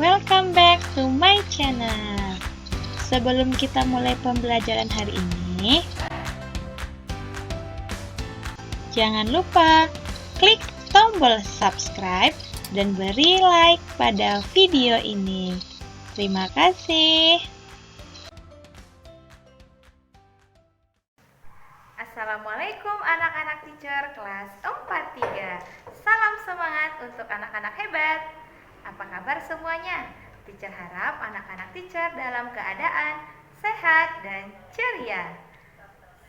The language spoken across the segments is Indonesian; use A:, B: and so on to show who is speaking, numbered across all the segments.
A: Welcome back to my channel. Sebelum kita mulai pembelajaran hari ini, jangan lupa klik tombol subscribe dan beri like pada video ini. Terima kasih.
B: Assalamualaikum anak-anak teacher kelas 4-3. Salam semangat untuk anak-anak hebat. Apa kabar semuanya? Teacher harap anak-anak teacher dalam keadaan sehat dan ceria.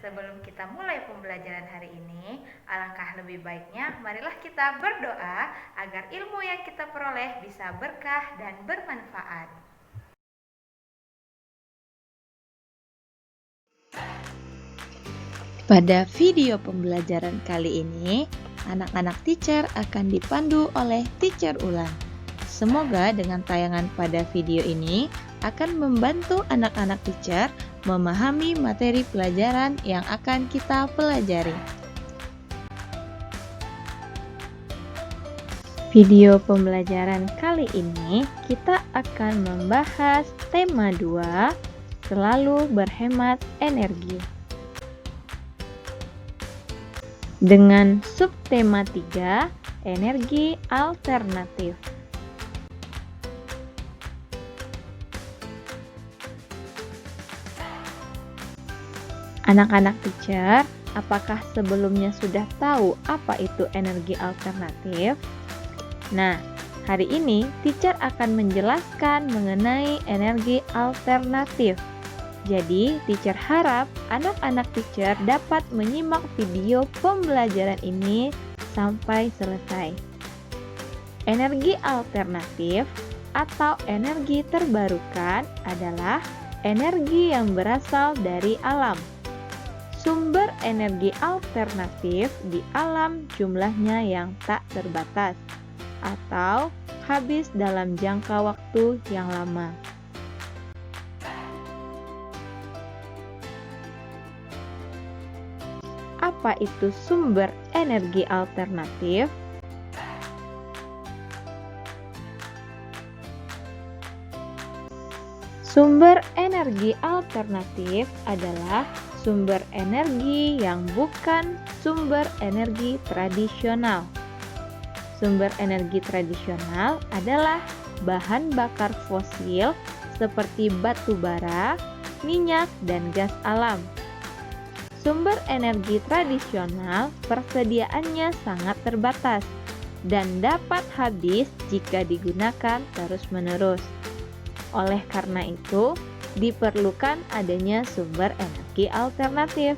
B: Sebelum kita mulai pembelajaran hari ini, alangkah lebih baiknya marilah kita berdoa agar ilmu yang kita peroleh bisa berkah dan bermanfaat.
A: Pada video pembelajaran kali ini, anak-anak teacher akan dipandu oleh teacher Ulan. Semoga dengan tayangan pada video ini akan membantu anak-anak teacher memahami materi pelajaran yang akan kita pelajari. Video pembelajaran kali ini kita akan membahas tema 2, selalu berhemat energi. Dengan subtema 3, energi alternatif. Anak-anak teacher, apakah sebelumnya sudah tahu apa itu energi alternatif? Nah, hari ini teacher akan menjelaskan mengenai energi alternatif. Jadi, teacher harap anak-anak teacher dapat menyimak video pembelajaran ini sampai selesai. Energi alternatif atau energi terbarukan adalah energi yang berasal dari alam. Sumber energi alternatif di alam jumlahnya yang tak terbatas atau habis dalam jangka waktu yang lama. Apa itu sumber energi alternatif? Sumber energi alternatif adalah sumber energi yang bukan sumber energi tradisional. Sumber energi tradisional adalah bahan bakar fosil seperti batu bara, minyak, dan gas alam. Sumber energi tradisional persediaannya sangat terbatas dan dapat habis jika digunakan terus-menerus. Oleh karena itu, diperlukan adanya sumber energi alternatif.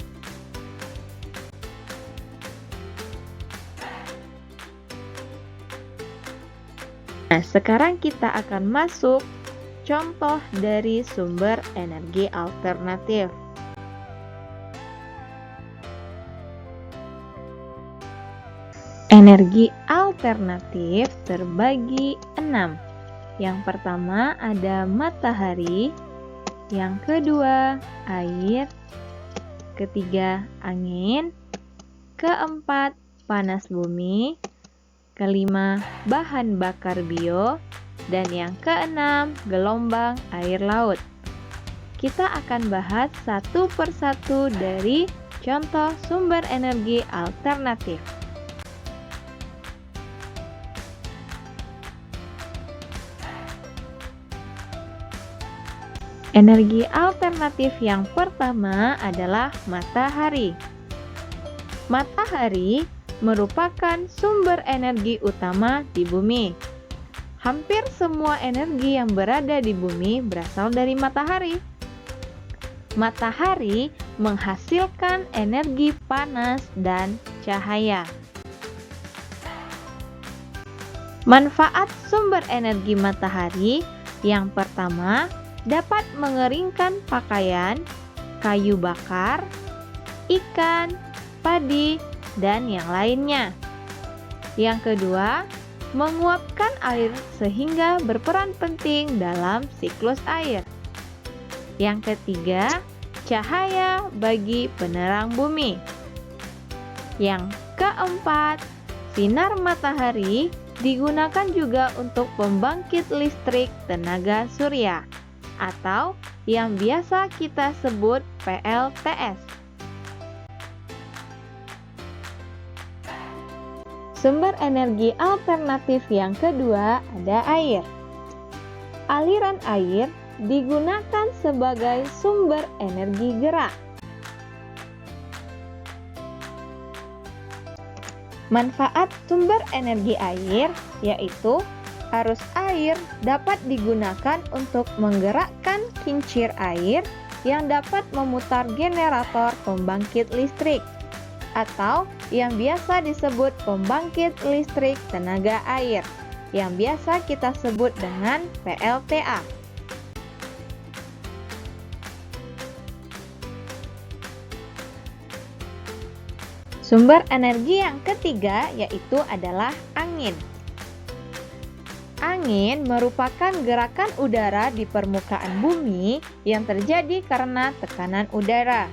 A: Nah, sekarang kita akan masuk contoh dari sumber energi alternatif. Energi alternatif terbagi 6. Yang pertama ada matahari, yang kedua air, ketiga angin, keempat panas bumi, kelima bahan bakar bio, dan yang keenam gelombang air laut. Kita akan bahas satu persatu dari contoh sumber energi alternatif. Energi alternatif yang pertama adalah matahari. Matahari merupakan sumber energi utama di bumi. Hampir semua energi yang berada di bumi berasal dari matahari. Matahari menghasilkan energi panas dan cahaya. Manfaat sumber energi matahari yang pertama dapat mengeringkan pakaian, kayu bakar, ikan, padi, dan yang lainnya. Yang kedua, menguapkan air sehingga berperan penting dalam siklus air. Yang ketiga, cahaya bagi penerang bumi. Yang keempat, sinar matahari digunakan juga untuk pembangkit listrik tenaga surya atau yang biasa kita sebut PLTS. Sumber energi alternatif yang kedua ada air. Aliran air digunakan sebagai sumber energi gerak. Manfaat sumber energi air yaitu arus air dapat digunakan untuk menggerakkan kincir air yang dapat memutar generator pembangkit listrik atau yang biasa disebut pembangkit listrik tenaga air yang biasa kita sebut dengan PLTA. Sumber energi yang ketiga yaitu adalah angin. Angin merupakan gerakan udara di permukaan bumi yang terjadi karena tekanan udara.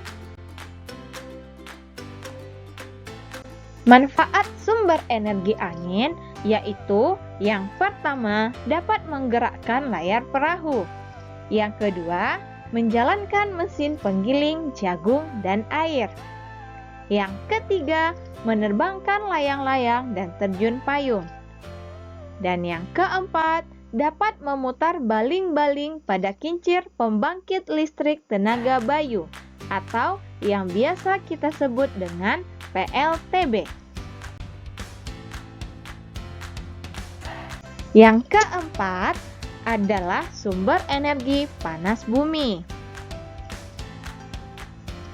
A: Manfaat sumber energi angin yaitu yang pertama dapat menggerakkan layar perahu. Yang kedua, menjalankan mesin penggiling jagung dan air. Yang ketiga, menerbangkan layang-layang dan terjun payung. Dan yang keempat, dapat memutar baling-baling pada kincir pembangkit listrik tenaga bayu atau yang biasa kita sebut dengan PLTB. Yang keempat adalah sumber energi panas bumi.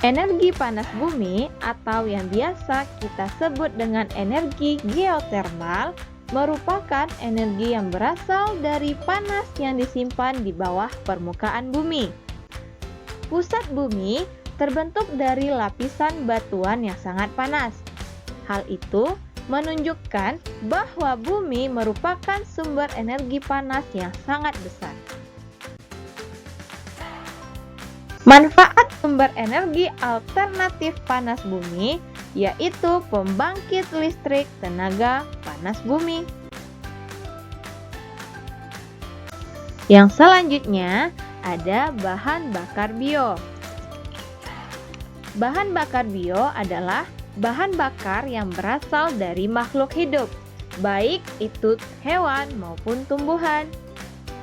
A: Energi panas bumi atau yang biasa kita sebut dengan energi geotermal merupakan energi yang berasal dari panas yang disimpan di bawah permukaan bumi. Pusat bumi terbentuk dari lapisan batuan yang sangat panas. Hal itu menunjukkan bahwa bumi merupakan sumber energi panas yang sangat besar. Manfaat sumber energi alternatif panas bumi yaitu pembangkit listrik tenaga panas bumi. Yang selanjutnya ada bahan bakar bio. Bahan bakar bio adalah bahan bakar yang berasal dari makhluk hidup, baik itu hewan maupun tumbuhan.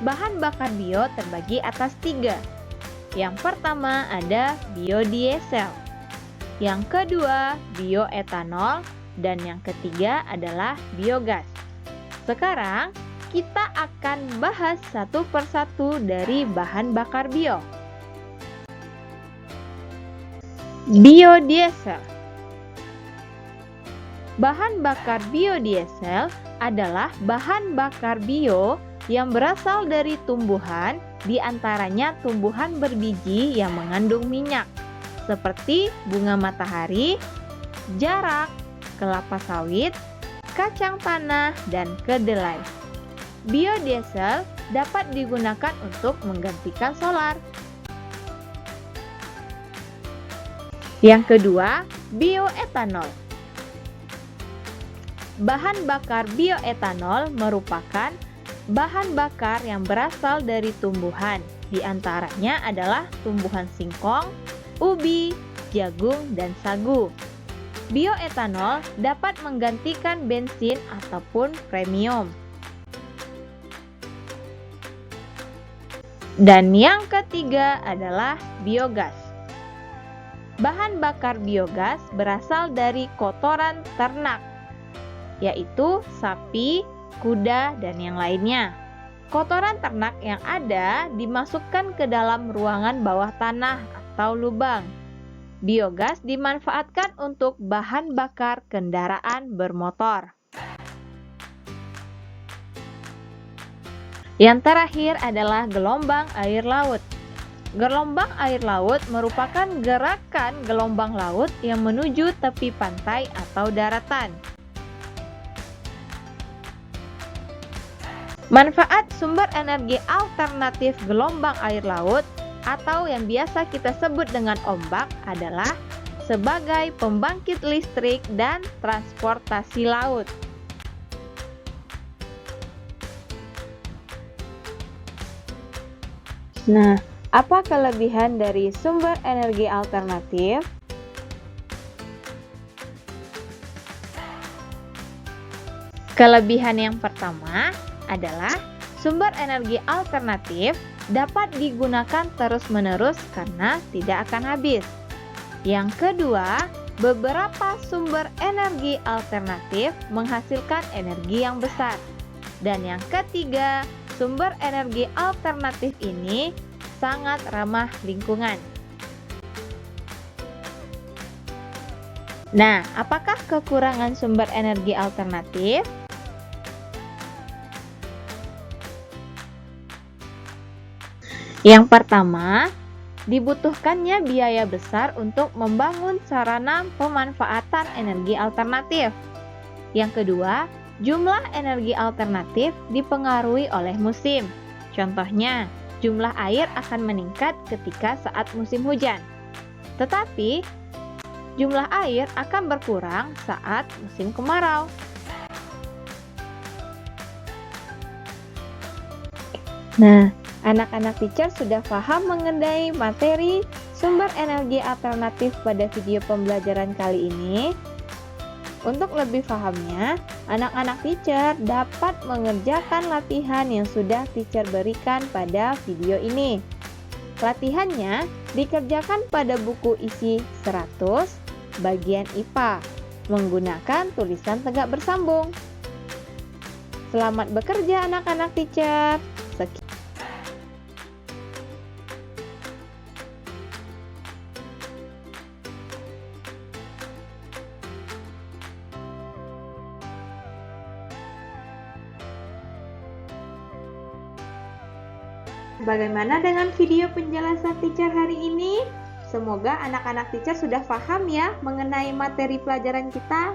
A: Bahan bakar bio terbagi atas 3. Yang pertama ada biodiesel, yang kedua bioetanol, dan yang ketiga adalah biogas. Sekarang kita akan bahas satu persatu dari bahan bakar bio. Biodiesel. Bahan bakar biodiesel adalah bahan bakar bio yang berasal dari tumbuhan, di antaranya tumbuhan berbiji yang mengandung minyak, seperti bunga matahari, jarak, kelapa sawit, kacang tanah, dan kedelai. Biodiesel dapat digunakan untuk menggantikan solar. Yang kedua, bioetanol. Bahan bakar bioetanol merupakan bahan bakar yang berasal dari tumbuhan, di antaranya adalah tumbuhan singkong, ubi, jagung, dan sagu. Bioetanol dapat menggantikan bensin ataupun premium. Dan yang ketiga adalah biogas. Bahan bakar biogas berasal dari kotoran ternak, yaitu sapi, kuda, dan yang lainnya. Kotoran ternak yang ada dimasukkan ke dalam ruangan bawah tanah atau lubang. Biogas dimanfaatkan untuk bahan bakar kendaraan bermotor. Yang terakhir adalah gelombang air laut. Gelombang air laut merupakan gerakan gelombang laut yang menuju tepi pantai atau daratan. Manfaat sumber energi alternatif gelombang air laut atau yang biasa kita sebut dengan ombak adalah sebagai pembangkit listrik dan transportasi laut. Nah, apa kelebihan dari sumber energi alternatif? Kelebihan yang pertama adalah sumber energi alternatif dapat digunakan terus-menerus karena tidak akan habis. Yang kedua, beberapa sumber energi alternatif menghasilkan energi yang besar. Dan yang ketiga, sumber energi alternatif ini sangat ramah lingkungan. Nah, apakah kekurangan sumber energi alternatif? Yang pertama, dibutuhkannya biaya besar untuk membangun sarana pemanfaatan energi alternatif. Yang kedua, jumlah energi alternatif dipengaruhi oleh musim. Contohnya, jumlah air akan meningkat ketika saat musim hujan. Tetapi, jumlah air akan berkurang saat musim kemarau. Nah, anak-anak teacher sudah paham mengenai materi sumber energi alternatif pada video pembelajaran kali ini. Untuk lebih pahamnya, anak-anak teacher dapat mengerjakan latihan yang sudah teacher berikan pada video ini. Latihannya dikerjakan pada buku isi 100 bagian IPA menggunakan tulisan tegak bersambung. Selamat bekerja anak-anak teacher. Bagaimana dengan video penjelasan teacher hari ini? Semoga anak-anak teacher sudah paham ya mengenai materi pelajaran kita.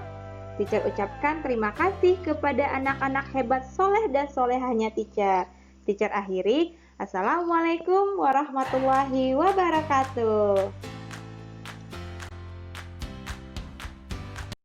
A: Teacher ucapkan terima kasih kepada anak-anak hebat soleh dan solehahnya teacher. Teacher akhiri, Assalamualaikum warahmatullahi wabarakatuh.